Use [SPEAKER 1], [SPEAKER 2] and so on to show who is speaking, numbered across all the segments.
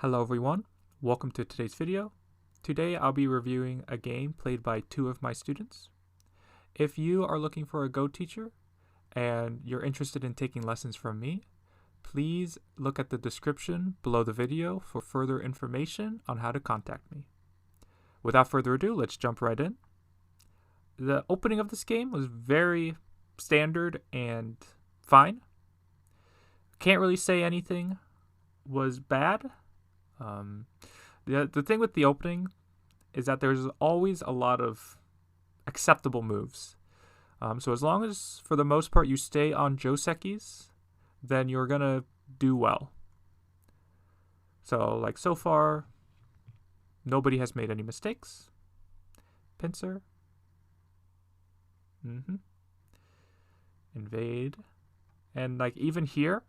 [SPEAKER 1] Hello everyone, welcome to today's video. Today I'll be reviewing a game played by two of my students. If you are looking for a Go teacher and you're interested in taking lessons from me, please look at the description below the video for further information on how to contact me. Without further ado, let's jump right in. The opening of this game was very standard and fine. Can't really say anything was bad. The thing with the opening is that there's always a lot of acceptable moves. So as long as, for the most part, you stay on Josekis, then you're going to do well. So far, nobody has made any mistakes. Pincer. Invade. And even here,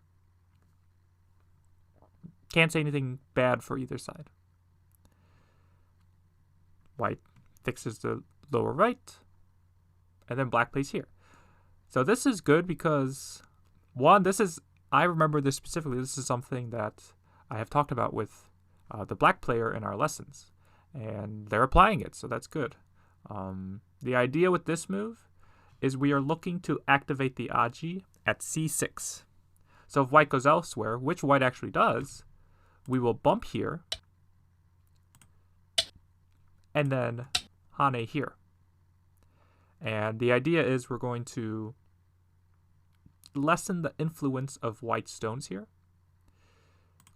[SPEAKER 1] can't say anything bad for either side. White fixes the lower right, and then black plays here. So this is good because, one, I remember this specifically, this is something that I have talked about with the black player in our lessons, and they're applying it, so that's good. The idea with this move is we are looking to activate the Aji at c6. So if white goes elsewhere, which white actually does, we will bump here, and then Hane here. And the idea is we're going to lessen the influence of white stones here.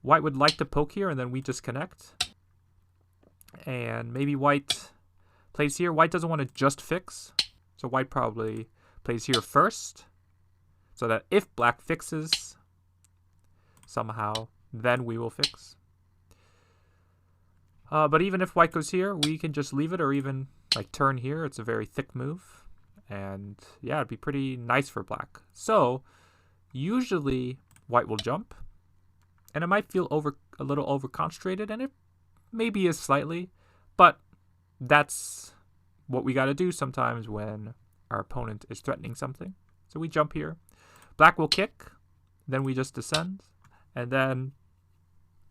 [SPEAKER 1] White would like to poke here, and then we just connect. And maybe white plays here. White doesn't want to just fix, so white probably plays here first, so that if black fixes somehow, then we will fix. But even if white goes here, we can just leave it, or even turn here. It's a very thick move. And yeah, it'd be pretty nice for black. So usually white will jump, and it might feel a little over-concentrated, and it maybe is slightly, but that's what we got to do sometimes when our opponent is threatening something. So we jump here. Black will kick, then we just descend, and then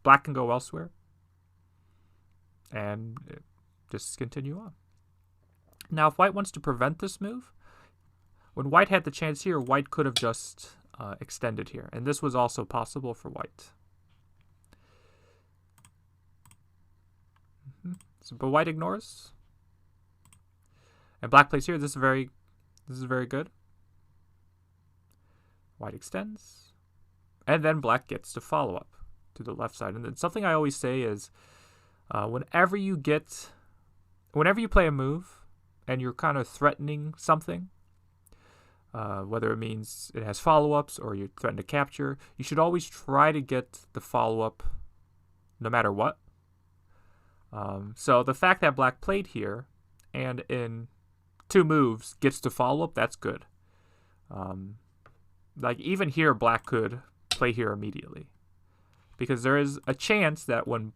[SPEAKER 1] black can go elsewhere and just continue on. Now, if white wants to prevent this move, when white had the chance here, white could have just extended here, and this was also possible for white. But white ignores, and black plays here. This is very good. White extends, and then black gets to follow up to the left side. And then something I always say is, whenever you play a move and you're kind of threatening something, whether it means it has follow-ups or you threaten to capture, you should always try to get the follow-up no matter what. So the fact that black played here and in 2 moves gets to follow-up, that's good. Even here, black could play here immediately, because there is a chance that when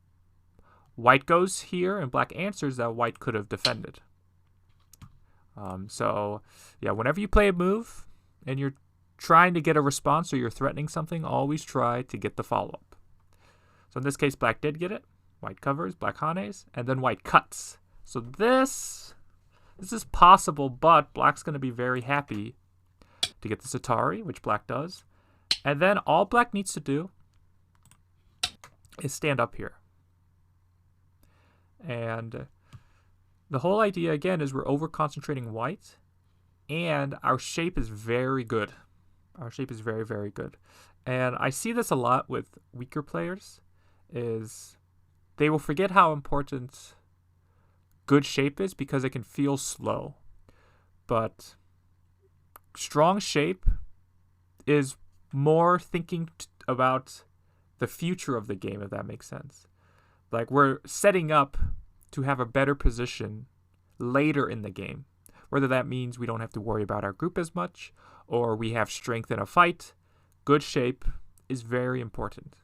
[SPEAKER 1] white goes here and black answers, that white could have defended. So yeah, whenever you play a move and you're trying to get a response or you're threatening something, always try to get the follow-up. So in this case, black did get it. White covers, black hanes, and then white cuts. So this is possible, but black's going to be very happy to get this Atari, which black does. And then all black needs to do is stand up here. And the whole idea, again, is we're over-concentrating white, and our shape is very good. Our shape is very, very good. And I see this a lot with weaker players, is they will forget how important good shape is because it can feel slow. But strong shape is more thinking about the future of the game, if that makes sense. We're setting up to have a better position later in the game, whether that means we don't have to worry about our group as much or we have strength in a fight. Good shape is very important.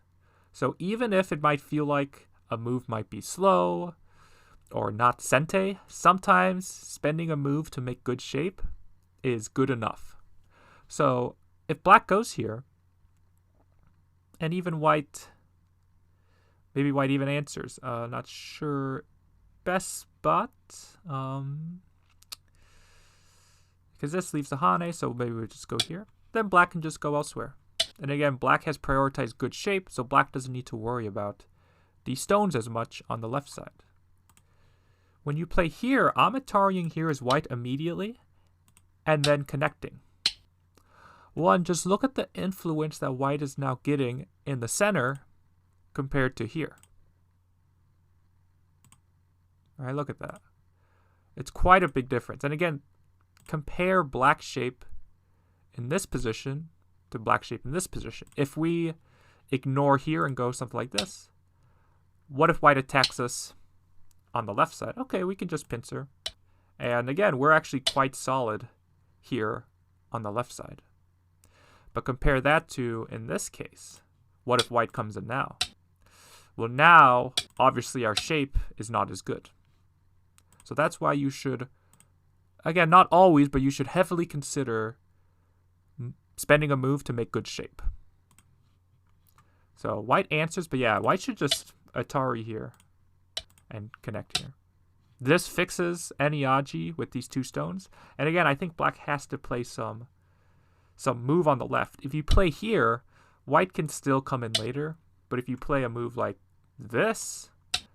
[SPEAKER 1] So even if it might feel like a move might be slow or not sente, sometimes spending a move to make good shape is good enough. So if black goes here, and even white Maybe white even answers. Not sure. Best spot. Because this leaves the Hane, so maybe we'll just go here. Then black can just go elsewhere. And again, black has prioritized good shape, so black doesn't need to worry about these stones as much on the left side. When you play here, I'm Atariing here as white immediately, and then connecting. One, just look at the influence that white is now getting in the center compared to here. All right, look at that. It's quite a big difference. And again, compare black shape in this position to black shape in this position. If we ignore here and go something like this, what if white attacks us on the left side? Okay, we can just pincer. And again, we're actually quite solid here on the left side. But compare that to, in this case, what if white comes in now? Well, now, obviously, our shape is not as good. So that's why you should, again, not always, but you should heavily consider spending a move to make good shape. So white answers, but yeah, white should just Atari here and connect here. This fixes any Aji with these two stones. And again, I think black has to play some move on the left. If you play here, white can still come in later. But if you play a move like this,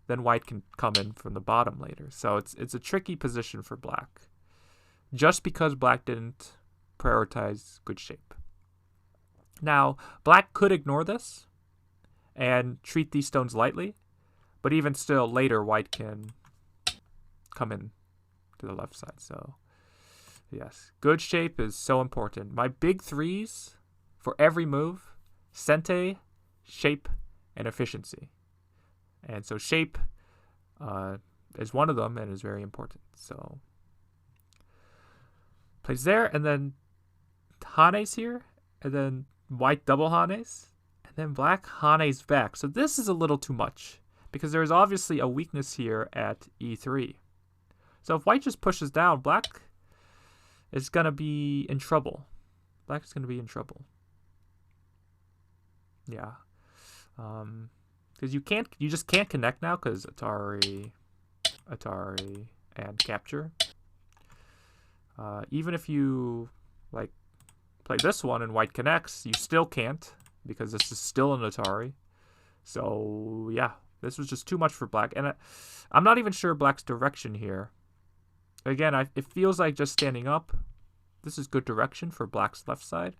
[SPEAKER 1] then white can come in from the bottom later. So it's a tricky position for black, just because black didn't prioritize good shape. Now, black could ignore this and treat these stones lightly, but even still, later white can come in to the left side. So yes, good shape is so important. My big threes for every move: sente, shape, and efficiency. And so shape is one of them and is very important. So plays there, and then Hanes here, and then white double Hanes, and then black Hanes back. So this is a little too much, because there is obviously a weakness here at e3. So if white just pushes down, black is going to be in trouble. Black is going to be in trouble. Yeah. Because you just can't connect now, because Atari, and capture. Even if you like play this one and white connects, you still can't, because this is still an Atari. So yeah, this was just too much for black, and I'm not even sure black's direction here. Again, it feels like just standing up. This is good direction for black's left side,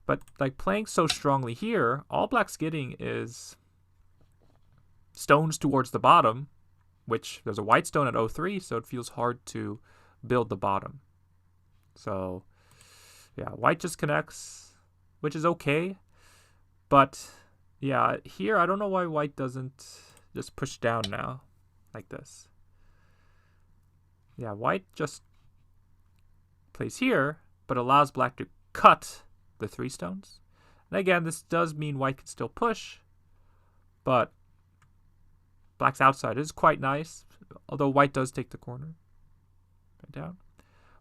[SPEAKER 1] but like playing so strongly here, all black's getting is stones towards the bottom, which there's a white stone at 03, so it feels hard to build the bottom. So yeah, white just connects, which is okay. But yeah, here I don't know why white doesn't just push down now like this. Yeah, white just plays here, but allows black to cut the 3 stones. And again, this does mean white can still push, but black's outside is quite nice, although white does take the corner. Right down.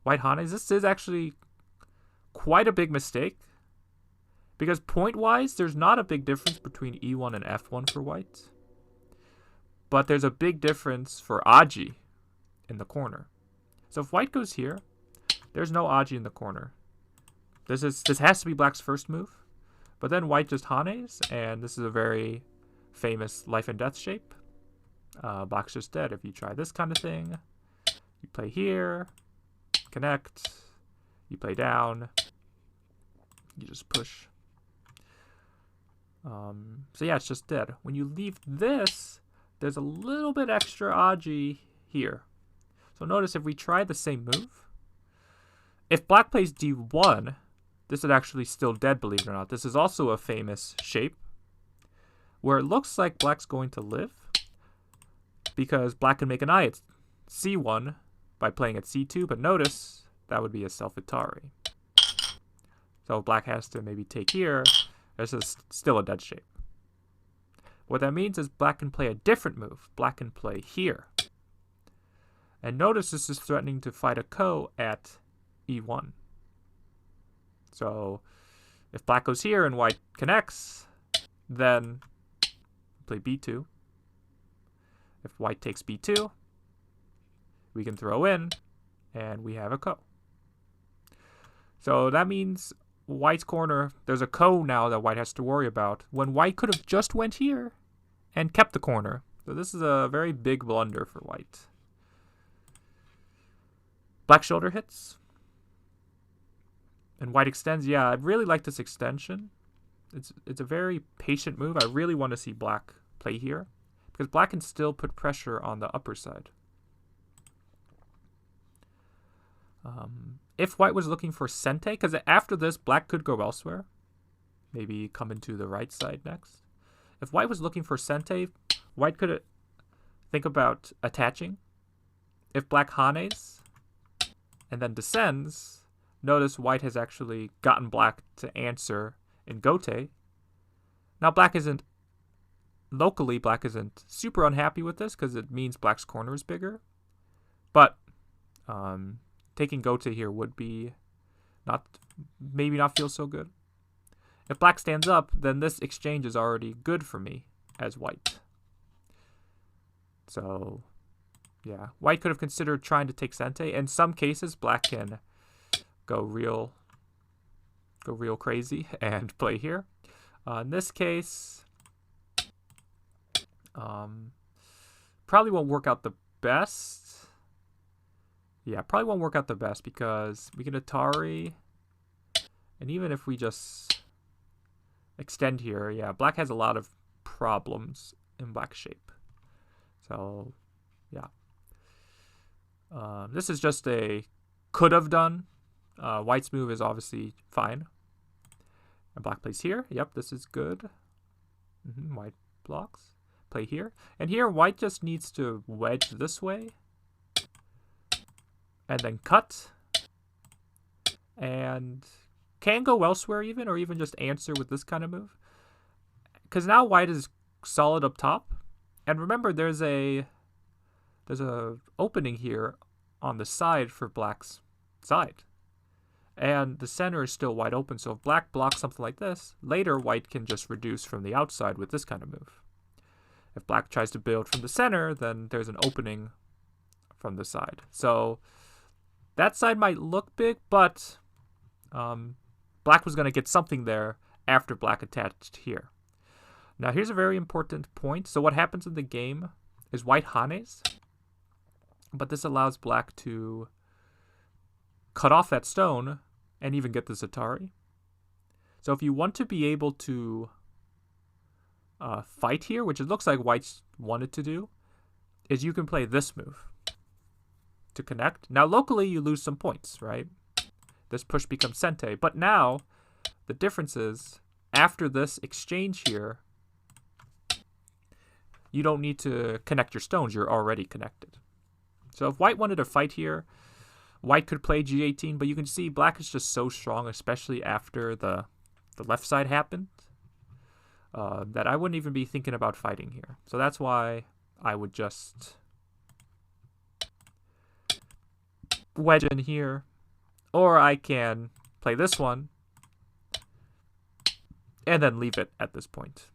[SPEAKER 1] White Hanes, this is actually quite a big mistake, because point-wise, there's not a big difference between E1 and F1 for white, but there's a big difference for Aji in the corner. So if white goes here, there's no Aji in the corner. This has to be black's first move, but then white just Hanes, and this is a very famous life and death shape. Black's just dead. If you try this kind of thing, you play here, connect, you play down, you just push. So yeah, it's just dead. When you leave this, there's a little bit extra Aji here. So notice if we try the same move, if black plays D1, this is actually still dead, believe it or not. This is also a famous shape where it looks like black's going to live, because black can make an eye at C1 by playing at C2, but notice that would be a self-Atari. So black has to maybe take here. This is still a dead shape. What that means is black can play a different move. Black can play here. And notice this is threatening to fight a ko at E1. So if black goes here and white connects, then play B2. If white takes b2, we can throw in, and we have a ko. So that means white's corner, there's a ko now that white has to worry about, when white could have just went here and kept the corner. So this is a very big blunder for white. Black shoulder hits. And white extends. Yeah, I really like this extension. It's a very patient move. I really want to see black play here, because black can still put pressure on the upper side. If white was looking for sente, because after this, black could go elsewhere. Maybe come into the right side next. If white was looking for sente, white could think about attaching. If black hanes and then descends, notice white has actually gotten black to answer in gote. Now locally black isn't super unhappy with this because it means black's corner is bigger. But taking gote here would be maybe not feel so good. If black stands up, then this exchange is already good for me as white. So yeah, white could have considered trying to take sente. In some cases, black can go real crazy and play here. In this case, probably won't work out the best. Yeah, probably won't work out the best because we can Atari, and even if we just extend here, yeah, black has a lot of problems in black shape. So yeah, this is just a could have done. White's move is obviously fine. And black plays here. Yep, this is good. White blocks. Play here. And here, white just needs to wedge this way. And then cut. And can go elsewhere even, or even just answer with this kind of move. Because now white is solid up top. And remember, there's a opening here on the side for black's side. And the center is still wide open, so if black blocks something like this, later white can just reduce from the outside with this kind of move. If black tries to build from the center, then there's an opening from the side. So that side might look big, but black was going to get something there after black attached here. Now here's a very important point. So what happens in the game is white hanes, but this allows black to cut off that stone and even get this Atari. So if you want to be able to fight here, which it looks like white wanted to do, is you can play this move to connect. Now locally you lose some points, right? This push becomes sente, but now the difference is after this exchange here, you don't need to connect your stones, you're already connected. So if white wanted to fight here, white could play g18, but you can see black is just so strong, especially after the left side happened, that I wouldn't even be thinking about fighting here. So that's why I would just wedge in here, or I can play this one and then leave it at this point.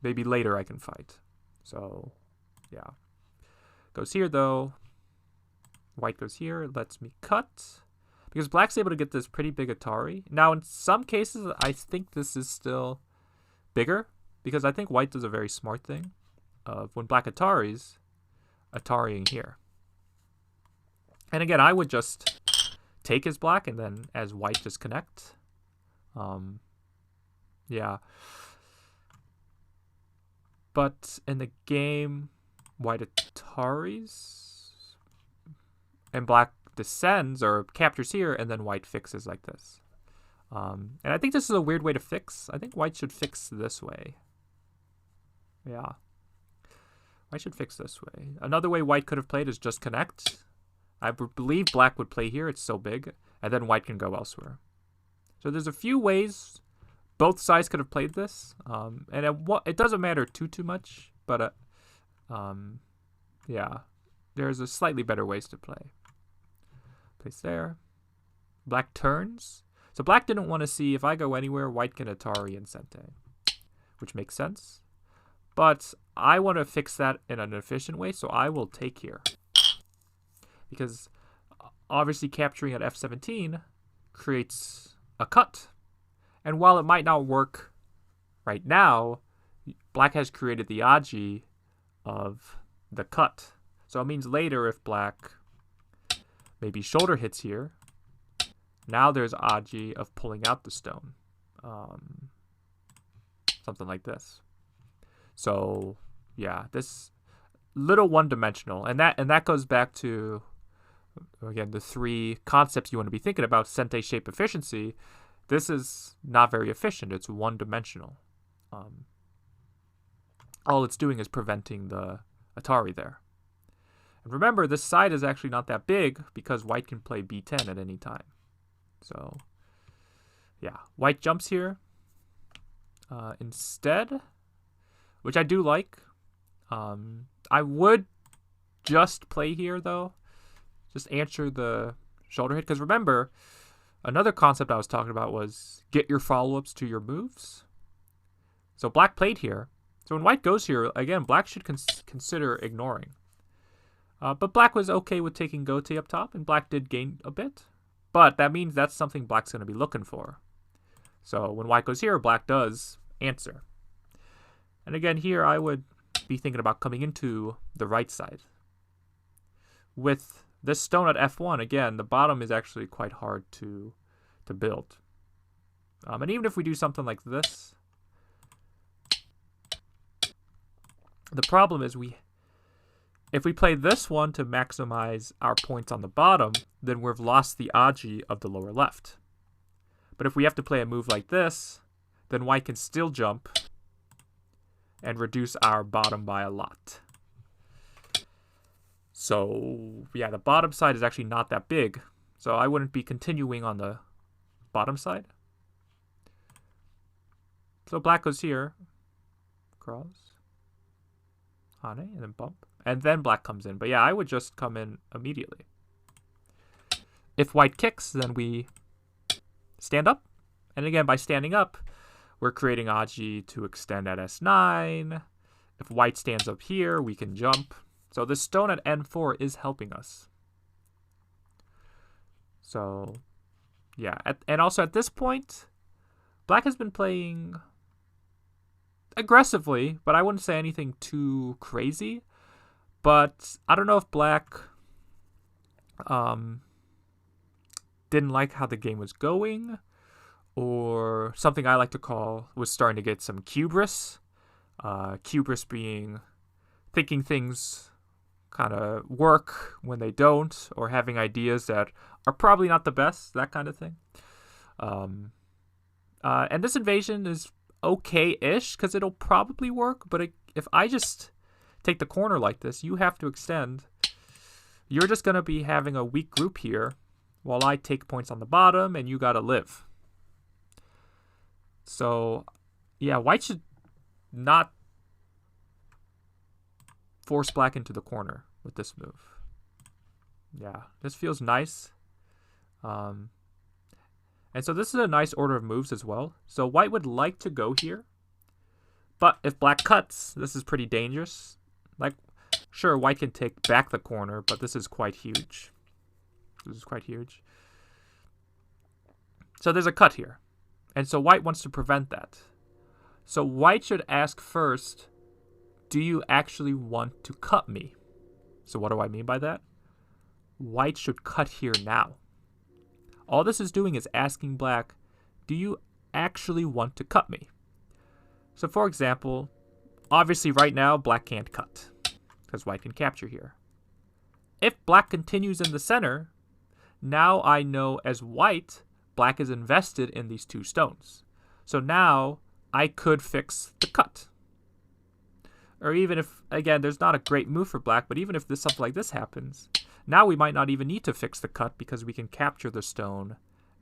[SPEAKER 1] Maybe later I can fight. So yeah, goes here though. White goes here, lets me cut. Because black's able to get this pretty big Atari. Now, in some cases, I think this is still bigger. Because I think white does a very smart thing of when black Ataris, Atarying here. And again, I would just take as black and then as white just connect. Yeah. But in the game, white Ataris and black descends or captures here, and then white fixes like this. And I think this is a weird way to fix. I think white should fix this way. Yeah. White should fix this way. Another way white could have played is just connect. I believe black would play here. It's so big. And then white can go elsewhere. So there's a few ways both sides could have played this. And it doesn't matter too much. But yeah. There's a slightly better ways to play. Place there. Black turns. So black didn't want to see if I go anywhere, white can Atari and sente, which makes sense. But I want to fix that in an efficient way, so I will take here. Because obviously capturing at f17 creates a cut. And while it might not work right now, black has created the Aji of the cut. So it means later if black maybe shoulder hits here, now there's Aji of pulling out the stone. Something like this. So yeah, this little one-dimensional, and that goes back to, again, the three concepts you want to be thinking about. Sente shape efficiency. This is not very efficient. It's one-dimensional. All it's doing is preventing the Atari there. And remember, this side is actually not that big because white can play b10 at any time. So yeah, white jumps here instead, which I do like. I would just play here, though. Just answer the shoulder hit. Because remember, another concept I was talking about was get your follow-ups to your moves. So black played here. So when white goes here, again, black should consider ignoring. But black was okay with taking gote up top, and black did gain a bit. But that means that's something black's going to be looking for. So when white goes here, black does answer. And again, here I would be thinking about coming into the right side. With this stone at f1, again, the bottom is actually quite hard to build. And even if we do something like this, the problem is if we play this one to maximize our points on the bottom, then we've lost the Aji of the lower left. But if we have to play a move like this, then white can still jump and reduce our bottom by a lot. So yeah, the bottom side is actually not that big. So I wouldn't be continuing on the bottom side. So black goes here, cross, hane, and then bump. And then black comes in. But yeah, I would just come in immediately. If white kicks, then we stand up. And again, by standing up, we're creating Aji to extend at s9. If white stands up here, we can jump. So this stone at n4 is helping us. So yeah, and also at this point, black has been playing aggressively, but I wouldn't say anything too crazy. But I don't know if black didn't like how the game was going, or something I like to call was starting to get some hubris. Hubris being thinking things kind of work when they don't, or having ideas that are probably not the best, that kind of thing. And this invasion is okay-ish because it'll probably work, but if I just take the corner like this, you have to extend. You're just going to be having a weak group here while I take points on the bottom and you got to live. So yeah, white should not force black into the corner with this move. Yeah, this feels nice. And so this is a nice order of moves as well. So white would like to go here. But if black cuts, this is pretty dangerous. Like, sure, white can take back the corner, but this is quite huge. This is quite huge. So there's a cut here. And so white wants to prevent that. So white should ask first, do you actually want to cut me? So what do I mean by that? White should cut here now. All this is doing is asking black, do you actually want to cut me? So for example, obviously right now black can't cut because white can capture here. If black continues in the center, now I know as white, black is invested in these two stones. So now I could fix the cut. Or even if, again, there's not a great move for black, but even if something like this happens, now we might not even need to fix the cut because we can capture the stone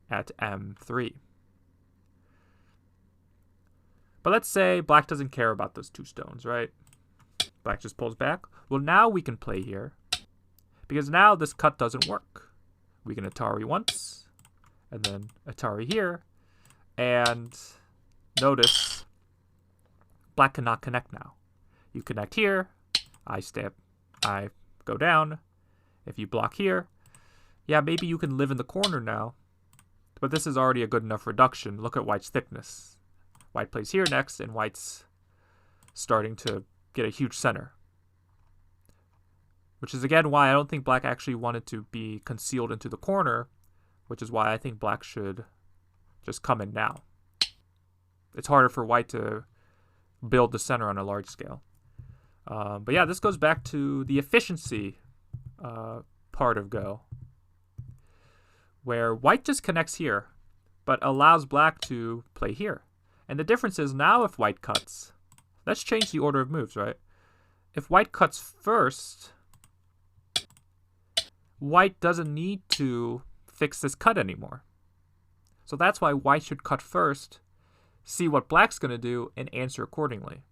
[SPEAKER 1] at m3. But let's say black doesn't care about those two stones, right? Black just pulls back. Well, now we can play here because now this cut doesn't work. We can Atari once and then Atari here. And notice black cannot connect now. You connect here, I go down. If you block here, yeah, maybe you can live in the corner now. But this is already a good enough reduction. Look at white's thickness. White plays here next, and white's starting to get a huge center. Which is, again, why I don't think black actually wanted to be concealed into the corner, which is why I think black should just come in now. It's harder for white to build the center on a large scale. But yeah, this goes back to the efficiency part of Go, where white just connects here, but allows black to play here. And the difference is now if white cuts, let's change the order of moves, right? If white cuts first, white doesn't need to fix this cut anymore. So that's why white should cut first, see what black's going to do, and answer accordingly.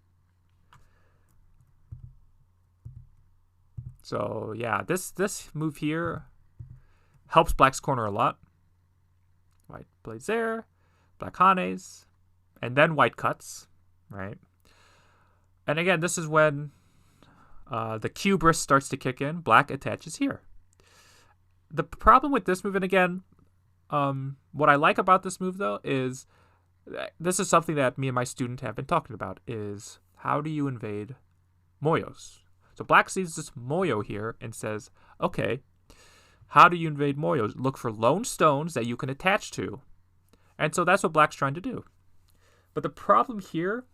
[SPEAKER 1] So yeah, this move here helps black's corner a lot. White plays there, black hanes, and then white cuts, right? And again, this is when the cube starts to kick in. Black attaches here. The problem with this move, and again, what I like about this move, though, is this is something that me and my student have been talking about, is how do you invade moyos? So black sees this moyo here and says, okay, how do you invade moyos? Look for lone stones that you can attach to. And so that's what black's trying to do. But the problem here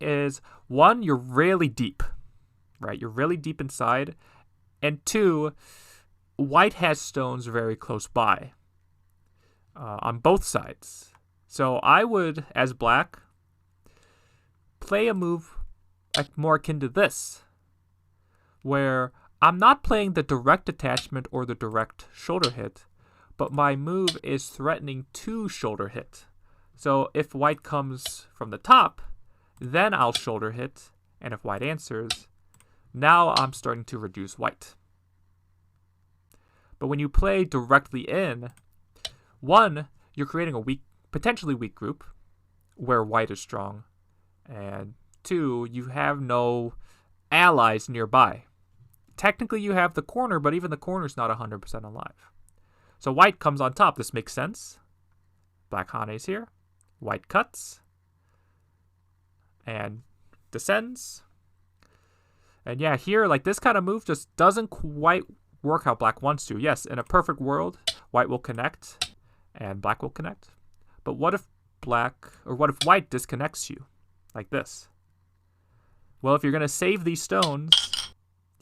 [SPEAKER 1] is, one, you're really deep, right? You're really deep inside. And two, white has stones very close by on both sides. So I would, as black, play a move more akin to this, where I'm not playing the direct attachment or the direct shoulder hit, but my move is threatening to shoulder hit. So if white comes from the top, then I'll shoulder hit, and if white answers, now I'm starting to reduce white. But when you play directly in, one, you're creating a potentially weak group where white is strong, and two, you have no allies nearby. Technically, you have the corner, but even the corner is not 100% alive. So white comes on top. This makes sense. Black hanes here. White cuts. And descends. And yeah, here, like this kind of move just doesn't quite work how black wants to. Yes, in a perfect world, white will connect and black will connect. But what if white disconnects you like this? Well, if you're going to save these stones,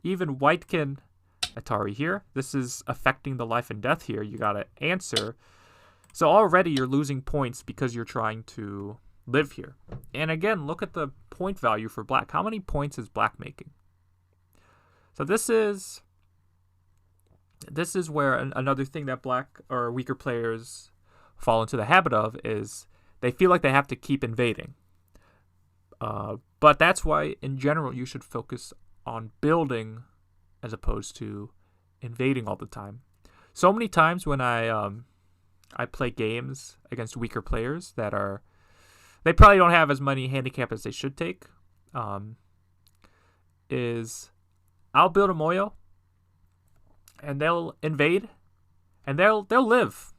[SPEAKER 1] even white can Atari here. This is affecting the life and death here. You got to answer. So already you're losing points because you're trying to live here. And again, look at the point value for black. How many points is black making? So this is where another thing that black or weaker players fall into the habit of is they feel like they have to keep invading. But that's why, in general, you should focus on building as opposed to invading all the time. So many times when I play games against weaker players they probably don't have as many handicap as they should take, is I'll build a moyo and they'll invade and they'll live.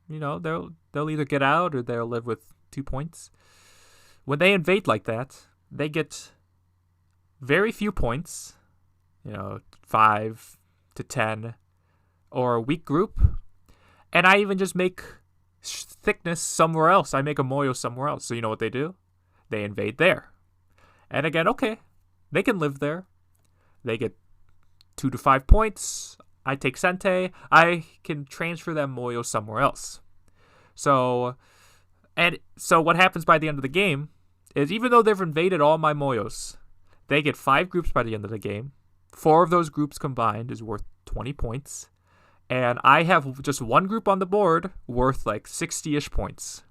[SPEAKER 1] You know, they'll either get out or they'll live with 2 points. When they invade like that, they get very few points, 5 to 10, or a weak group. And I even just make thickness somewhere else. I make a moyo somewhere else. So you know what they do? They invade there. And again, okay, they can live there. They get 2 to 5 points. I take Sente. I can transfer them moyo somewhere else. So what happens by the end of the game is, even though they've invaded all my moyos, they get 5 groups by the end of the game. 4 of those groups combined is worth 20 points. And I have just one group on the board worth like 60-ish points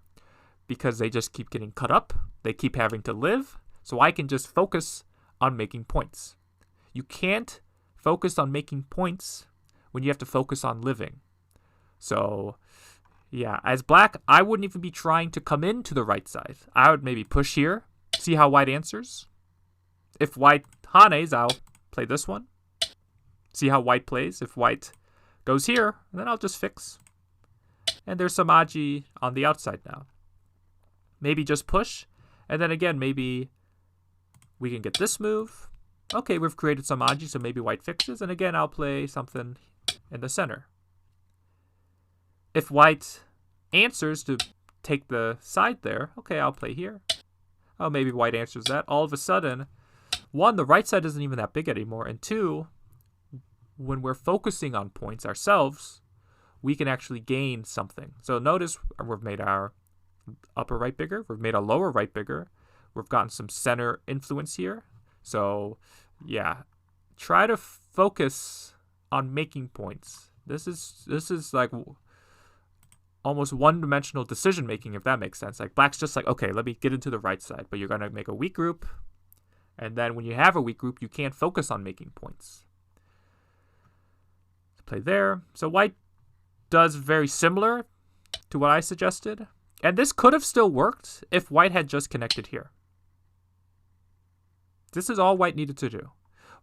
[SPEAKER 1] because they just keep getting cut up. They keep having to live. So I can just focus on making points. You can't focus on making points when you have to focus on living. So yeah, as black, I wouldn't even be trying to come into the right side. I would maybe push here, see how white answers. if white hanes, I'll play this one. See how white plays. If white goes here, then I'll just fix. And there's some aji on the outside now. Maybe just push. And then again, maybe we can get this move. Okay, we've created some aji, so maybe white fixes. And again, I'll play something in the center. If white answers to take the side there, okay, I'll play here. Oh, maybe white answers that. All of a sudden, one, the right side isn't even that big anymore. And two, when we're focusing on points ourselves, we can actually gain something. So notice we've made our upper right bigger. We've made our lower right bigger. We've gotten some center influence here. So yeah, try to focus on making points. This is like almost one-dimensional decision making, if that makes sense. Like black's just like, okay, let me get into the right side, but you're gonna make a weak group, and then when you have a weak group, you can't focus on making points. Play there. So white does very similar to what I suggested, and this could have still worked if white had just connected here. This is all white needed to do.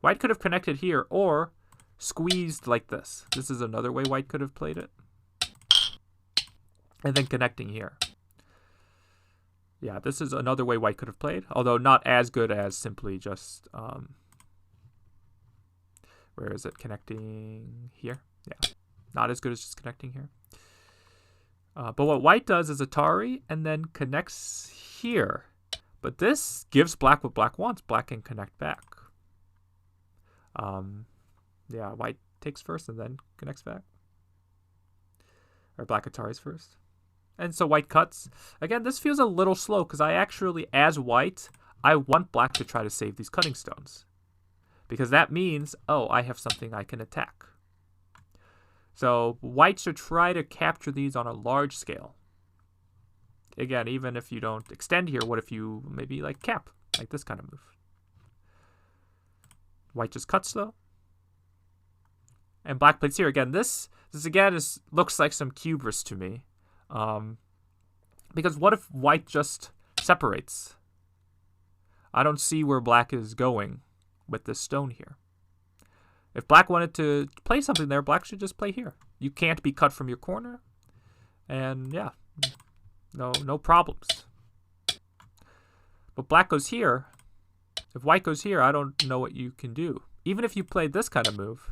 [SPEAKER 1] White could have connected here or squeezed like this. This is another way white could have played it. And then connecting here. Yeah, this is another way white could have played, although not as good as simply just, where is it, connecting here? Yeah, not as good as just connecting here. But what white does is Atari and then connects here. But this gives black what black wants. Black can connect back. Yeah, white takes first and then connects back. Or black Atari's first. And so white cuts. Again, this feels a little slow because I actually, as white, I want black to try to save these cutting stones. Because that means, oh, I have something I can attack. So white should try to capture these on a large scale. Again, even if you don't extend here, what if you maybe like cap, like this kind of move? White just cuts though. And black plays here. Again, this again looks like some hubris to me. Because what if white just separates? I don't see where black is going with this stone here. If black wanted to play something there, black should just play here. You can't be cut from your corner. And yeah, no problems. But black goes here. If white goes here, I don't know what you can do. Even if you played this kind of move.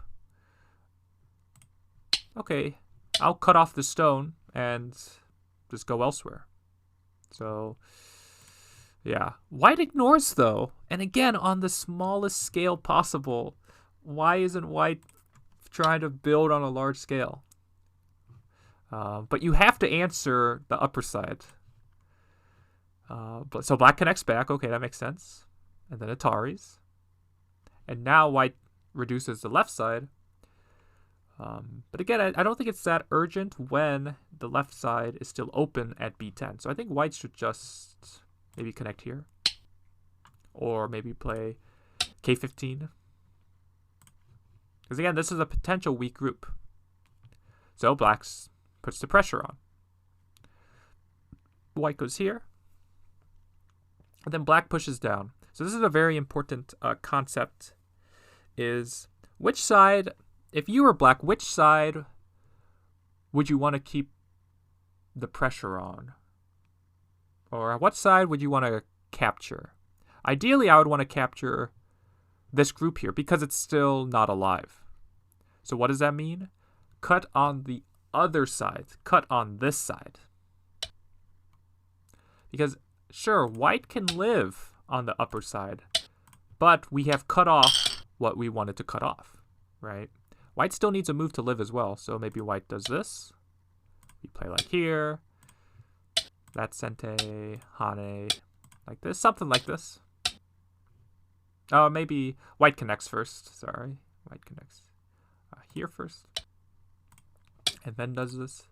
[SPEAKER 1] Okay, I'll cut off the stone and just go elsewhere. So, yeah. White ignores, though. And again, on the smallest scale possible. Why isn't white trying to build on a large scale? But you have to answer the upper side. So black connects back. Okay, that makes sense. And then Atari's. And now white reduces the left side. But again, I don't think it's that urgent when the left side is still open at B10. So I think white should just maybe connect here. Or maybe play K15. Because again, this is a potential weak group. So black puts the pressure on. White goes here. And then black pushes down. So this is a very important concept. Is which side... If you were black, which side would you want to keep the pressure on? Or what side would you want to capture? Ideally, I would want to capture this group here because it's still not alive. So what does that mean? Cut on the other side. Cut on this side. Because, sure, white can live on the upper side, but we have cut off what we wanted to cut off, right? White still needs a move to live as well, so maybe white does this. We play like here. That's Sente, Hane, like this, something like this. Oh, maybe white connects first. Sorry, white connects here first. And then does this.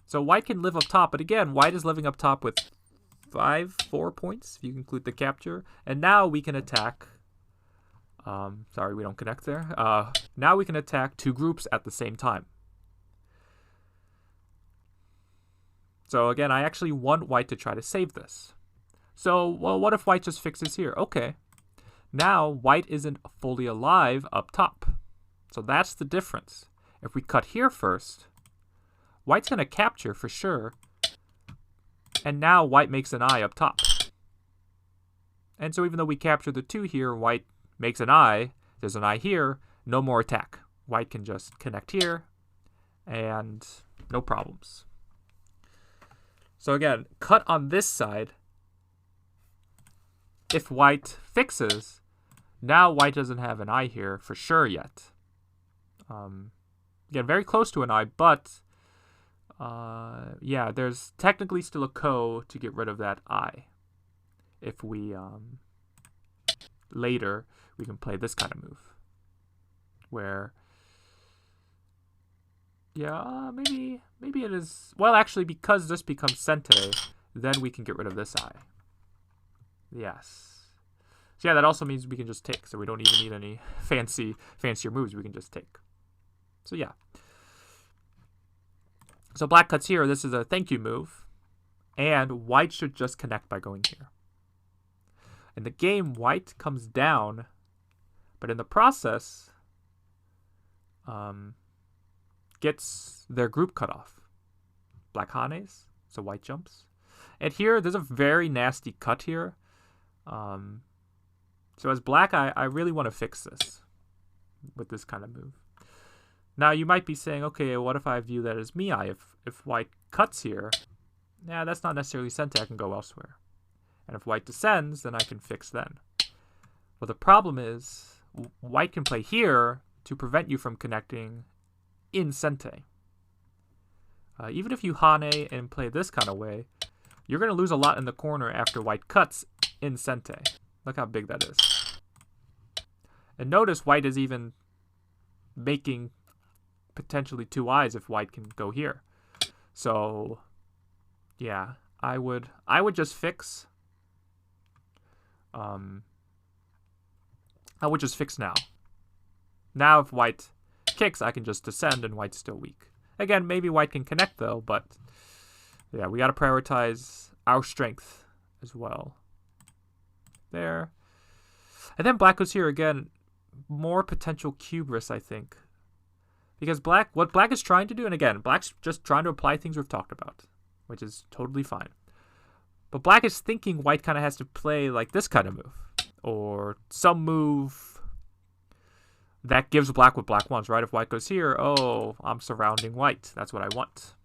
[SPEAKER 1] So white can live up top, but again, white is living up top with 4 points, if you include the capture. And now we can attack... sorry, we don't connect there. Now we can attack two groups at the same time. So again, I actually want white to try to save this. So, well, what if white just fixes here? Okay. Now, white isn't fully alive up top. So that's the difference. If we cut here first, white's going to capture for sure. And now white makes an eye up top. And so even though we capture the 2 here, white makes an eye. There's an eye here. No more attack. White can just connect here. And no problems. So again, cut on this side. If white fixes, now white doesn't have an eye here for sure yet. Again, very close to an eye, but yeah, there's technically still a ko to get rid of that eye. If we later we can play this kind of move, where yeah, maybe it is. Well, actually, because this becomes sente, then we can get rid of this eye. Yes. So yeah, that also means we can just take. So we don't even need any fancier moves. We can just take. So yeah. So black cuts here. This is a thank you move. And white should just connect by going here. In the game, white comes down. But in the process, gets their group cut off. Black hanes. So white jumps. And here, there's a very nasty cut here. So as black, I really want to fix this with this kind of move. Now, you might be saying, okay, what if I view that as miai? If white cuts here, yeah, that's not necessarily sente. I can go elsewhere. And if white descends, then I can fix then. Well, the problem is, white can play here to prevent you from connecting in sente. Even if you hane and play this kind of way, you're going to lose a lot in the corner after white cuts in sente. Look how big that is. And notice white is even making potentially 2 eyes if white can go here. So, yeah, I would just fix. I would just fix now. Now if white kicks, I can just descend and white's still weak. Again, maybe white can connect though, but yeah, we got to prioritize our strength as well. There. And then black goes here again. More potential cube risks, I think. Because what black is trying to do, and again, black's just trying to apply things we've talked about, which is totally fine. But black is thinking white kind of has to play like this kind of move. Or some move that gives black what black wants, right? If white goes here, oh, I'm surrounding white. That's what I want.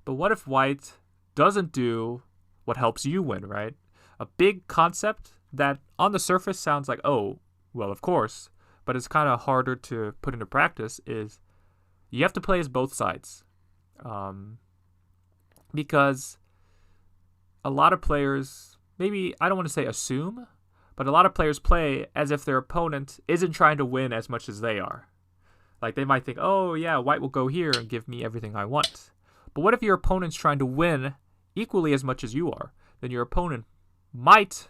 [SPEAKER 1] But what if white doesn't do what helps you win, right? A big concept that on the surface sounds like, oh, well, of course, but it's kind of harder to put into practice is you have to play as both sides. Because a lot of players, maybe, I don't want to say assume, but a lot of players play as if their opponent isn't trying to win as much as they are. Like they might think, oh yeah, white will go here and give me everything I want. But what if your opponent's trying to win equally as much as you are? Then your opponent might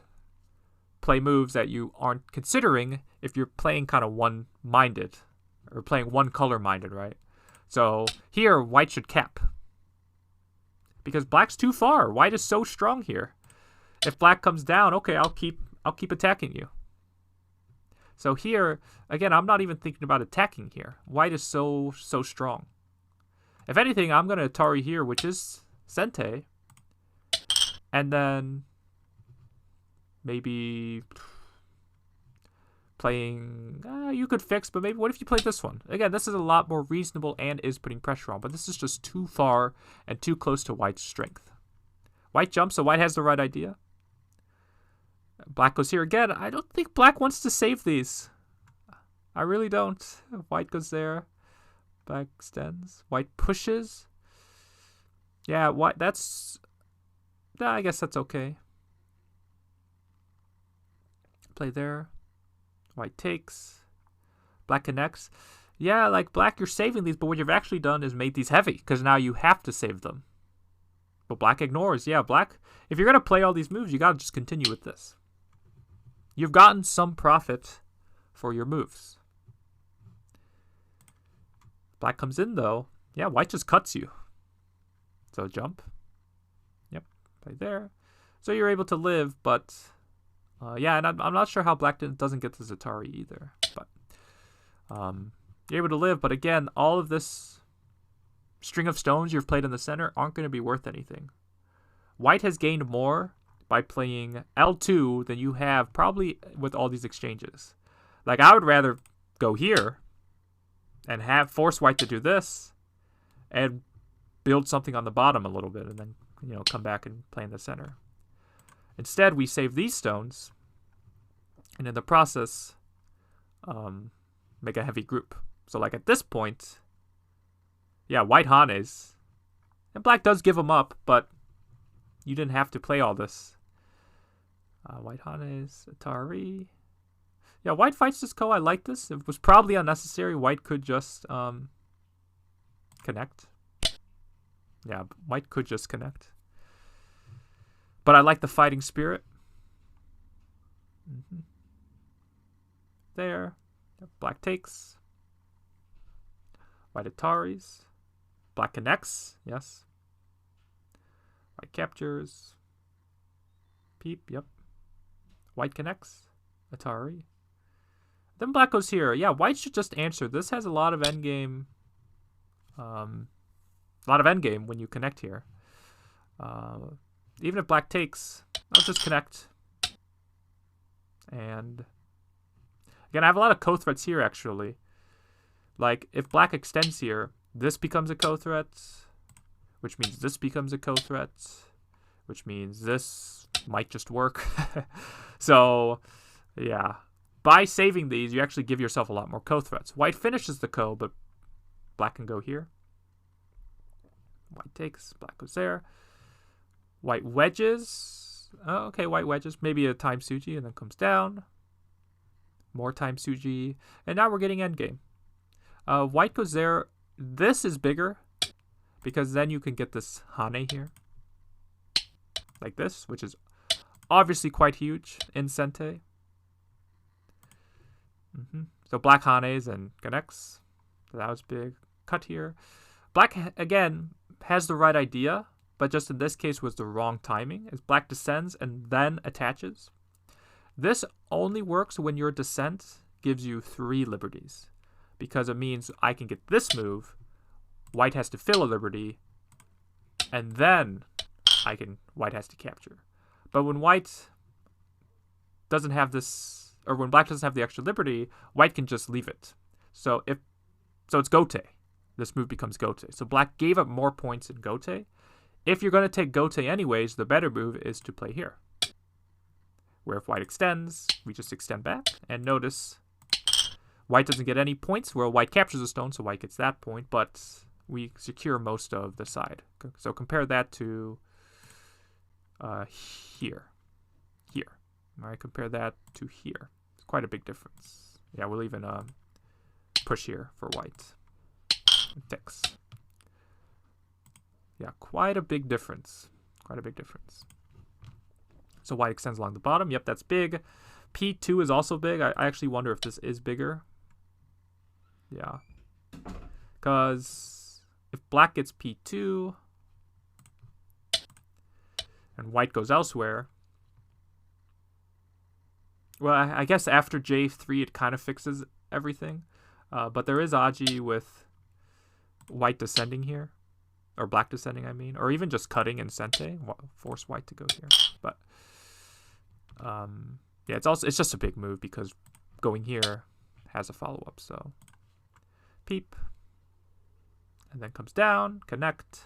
[SPEAKER 1] play moves that you aren't considering if you're playing kind of one-minded or playing one color-minded, right? So here, white should cap. Because black's too far. White is so strong here. If black comes down, okay, I'll keep attacking you. So here, again, I'm not even thinking about attacking here. White is so strong. If anything, I'm going to Atari here, which is sente. And then maybe playing, you could fix, but maybe what if you play this one? Again, this is a lot more reasonable and is putting pressure on, but this is just too far and too close to white's strength. White jumps, so white has the right idea. Black goes here again. I don't think black wants to save these. I really don't. White goes there. Black extends. White pushes. Yeah, white, I guess that's okay. Play there. White takes. Black connects. Yeah, like black, you're saving these, but what you've actually done is made these heavy, because now you have to save them. But black ignores. Yeah, black, if you're going to play all these moves, you got to just continue with this. You've gotten some profit for your moves. Black comes in, though. Yeah, white just cuts you. So jump. Yep, play there. So you're able to live, but yeah, and I'm not sure how black doesn't get the Atari either. But you're able to live, but again, all of this string of stones you've played in the center aren't going to be worth anything. White has gained more by playing L2 than you have probably with all these exchanges. Like, I would rather go here and force white to do this and build something on the bottom a little bit and then, you know, come back and play in the center. Instead, we save these stones and in the process make a heavy group. So like at this point, yeah, white Hanes, and black does give them up, but you didn't have to play all this. White Hanes, Atari. Yeah, white fights this ko. I like this. It was probably unnecessary. White could just connect. Yeah, white could just connect. But I like the fighting spirit. There. Black takes. White Ataris. Black connects. Yes. White captures. Peep. Yep. White connects. Atari. Then black goes here. Yeah, white should just answer. This has a lot of endgame. When you connect here. Even if black takes, I'll just connect. And again, I have a lot of co-threats here, actually. Like, if black extends here, this becomes a co-threat, which means this becomes a co-threat, which means this might just work. So, yeah. By saving these, you actually give yourself a lot more co-threats. White finishes the ko, but black can go here. White takes, black goes there. White wedges. Oh, okay, white wedges. Maybe a time Suji and then comes down. More time Suji. And now we're getting endgame. White goes there. This is bigger because then you can get this Hane here. Like this, which is obviously quite huge in Sente. So black Hanes and connects. So that was big. Cut here. Black, again, has the right idea, but just in this case was the wrong timing, as black descends and then attaches. This only works when your descent gives you 3 liberties, because it means I can get this move, white has to fill a liberty, and then white has to capture. But when white doesn't have this, or when black doesn't have the extra liberty, white can just leave it. So it's Gote. This move becomes Gote. So black gave up more points in Gote. If you're going to take Gote anyways, the better move is to play here. Where if white extends, we just extend back. And notice, white doesn't get any points where white captures a stone, so white gets that point, but we secure most of the side. So compare that to here. Here. All right, compare that to here. It's quite a big difference. Yeah, we'll even push here for white. Fix. Yeah, quite a big difference. Quite a big difference. So white extends along the bottom. Yep, that's big. P2 is also big. I actually wonder if this is bigger. Yeah. Because if black gets P2 and white goes elsewhere, well, I guess after J3 it kind of fixes everything. But there is Aji with white descending here. Or black descending, I mean. Or even just cutting in Sente. Force white to go here. But yeah, it's just a big move because going here has a follow-up. So peep. And then comes down. Connect.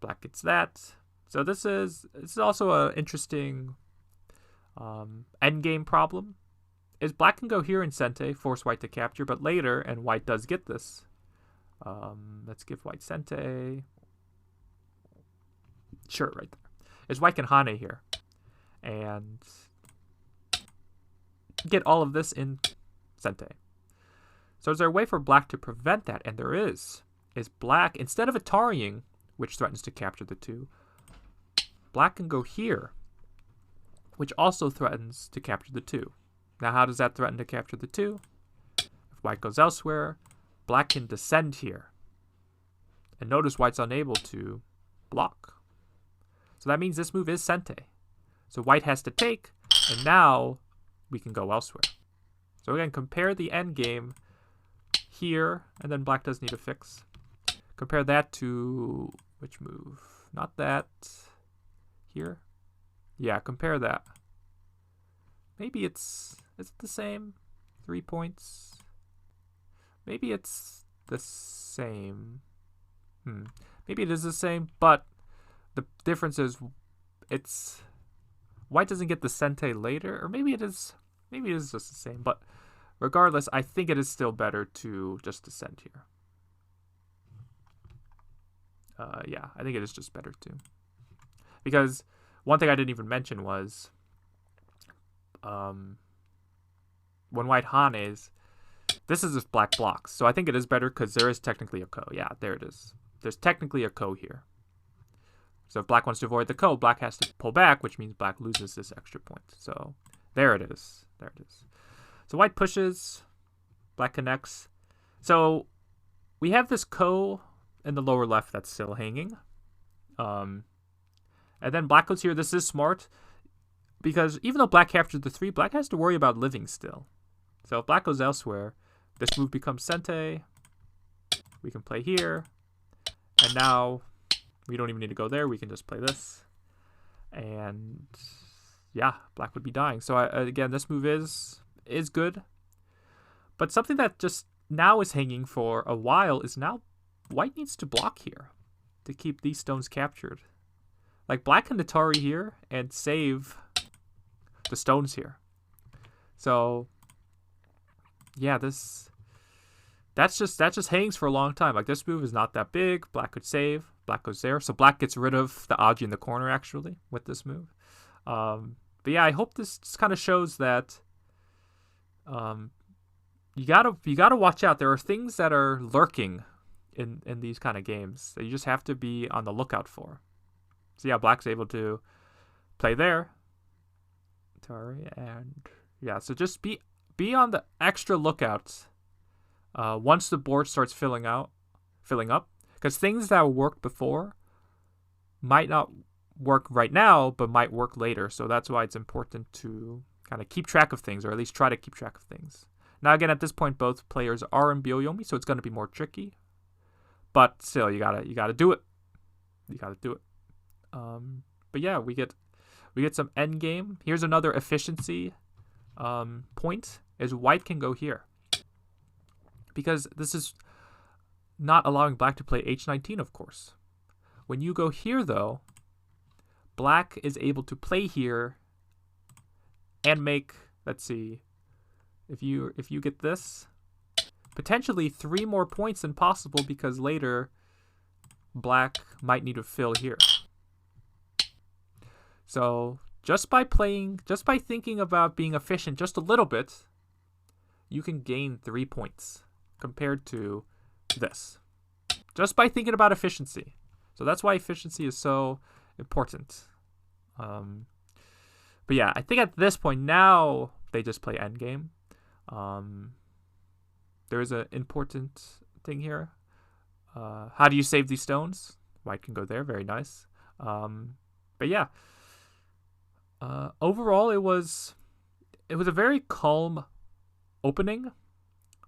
[SPEAKER 1] Black gets that. So this is also an interesting endgame problem. Is black can go here in Sente, force white to capture, but later, and white does get this. Let's give white Sente. Sure, right there. Is white can Hane here. And get all of this in Sente. So is there a way for black to prevent that? And there is. Is black, instead of Atarying, which threatens to capture the 2, black can go here, which also threatens to capture the 2. Now, how does that threaten to capture the 2? If white goes elsewhere, black can descend here. And notice white's unable to block. So that means this move is sente. So white has to take, and now we can go elsewhere. So again, compare the endgame here, and then black does need a fix. Compare that to which move? Not that. Here? Yeah, compare that. Maybe is it the same? 3 points. Maybe it's the same. Maybe it is the same, but the difference is white doesn't get the sente later, or maybe it is just the same, but regardless, I think it is still better to just descend here. Yeah, I think it is just better too. Because one thing I didn't even mention was when white hanes, this is if black blocks. So I think it is better because there is technically a ko. Yeah, there it is. There's technically a ko here. So if black wants to avoid the ko, black has to pull back, which means black loses this extra point. So there it is. There it is. So white pushes, black connects. So we have this ko in the lower left that's still hanging. And then black goes here. This is smart because even though black captured the 3, black has to worry about living still. So if black goes elsewhere, this move becomes sente. We can play here. And now we don't even need to go there. We can just play this. And yeah, black would be dying. So again, this move is good. But something that just now is hanging for a while is now white needs to block here to keep these stones captured. Like black can Atari here and save the stones here. So yeah, that just hangs for a long time. Like this move is not that big. Black could save. Black goes there. So black gets rid of the Aji in the corner actually with this move. But yeah, I hope this just kind of shows that you gotta watch out. There are things that are lurking in these kind of games that you just have to be on the lookout for. So yeah, black's able to play there. Atari, and yeah, so just be on the extra lookout once the board starts filling up, because things that worked before might not work right now, but might work later. So that's why it's important to kind of keep track of things, or at least try to keep track of things. Now again, at this point, both players are in Byoyomi, so it's going to be more tricky. But still, you gotta do it. You gotta do it. But yeah, we get some end game. Here's another efficiency point: is white can go here because this is not allowing black to play h19, of course. When you go here, though, black is able to play here and make. Let's see, if you get this. Potentially 3 more points than possible because later black might need to fill here. So just by thinking about being efficient just a little bit, you can gain 3 points compared to this. Just by thinking about efficiency. So that's why efficiency is so important. But yeah, I think at this point now they just play endgame. There is an important thing here. How do you save these stones? White can go there. Very nice. But yeah. Overall, it was a very calm opening.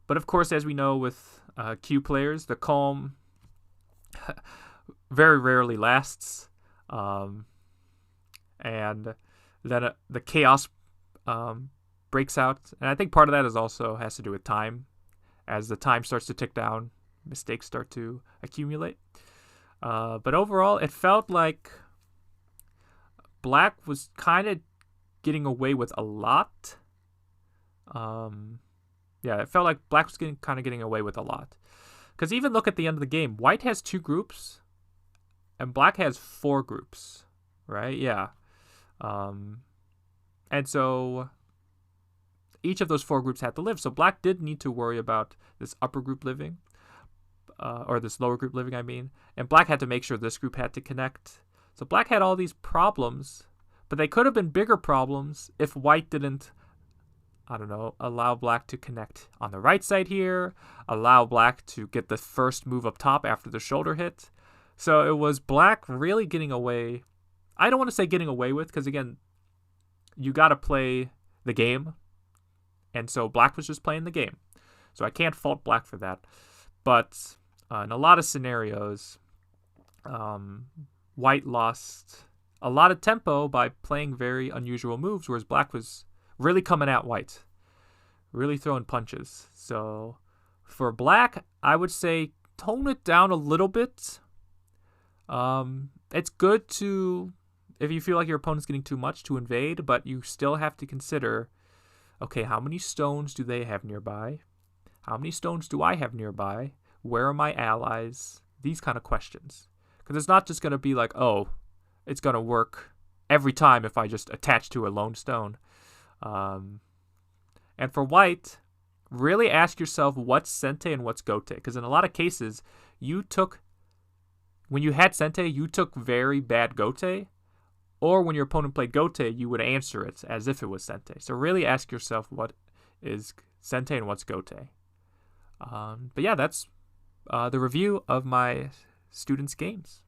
[SPEAKER 1] But of course, as we know with Q players, the calm very rarely lasts. And then the chaos breaks out. And I think part of that also has to do with time. As the time starts to tick down, mistakes start to accumulate. But overall, it felt like black was kind of getting away with a lot. Yeah, it felt like black was getting away with a lot. Because even look at the end of the game, white has 2 groups, and black has 4 groups, right? Yeah. And so each of those 4 groups had to live. So black did need to worry about this upper group living, or this lower group living, I mean. And black had to make sure this group had to connect. So black had all these problems, but they could have been bigger problems if white didn't, I don't know, allow black to connect on the right side here, allow black to get the first move up top after the shoulder hit. So it was black really getting away I don't want to say getting away with, because again, you got to play the game. And so black was just playing the game. So I can't fault black for that. But in a lot of scenarios, white lost a lot of tempo by playing very unusual moves, whereas black was really coming at white, really throwing punches. So for black, I would say tone it down a little bit. It's good to, if you feel like your opponent's getting too much, to invade, but you still have to consider, okay, how many stones do they have nearby? How many stones do I have nearby? Where are my allies? These kind of questions. Because it's not just going to be like, oh, it's going to work every time if I just attach to a lone stone. And for white, really ask yourself what's Sente and what's Gote. Because in a lot of cases, when you had Sente, you took very bad Gote. Or when your opponent played Gote, you would answer it as if it was Sente. So really ask yourself what is Sente and what's Gote. But yeah, that's the review of my students' games.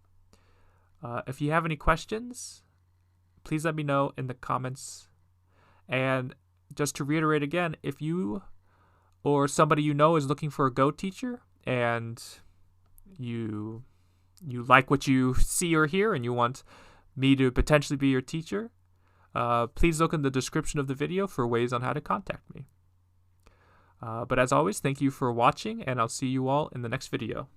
[SPEAKER 1] If you have any questions, please let me know in the comments. And just to reiterate again, if you or somebody you know is looking for a Go teacher and you like what you see or hear and you want me to potentially be your teacher, please look in the description of the video for ways on how to contact me. But as always, thank you for watching, and I'll see you all in the next video.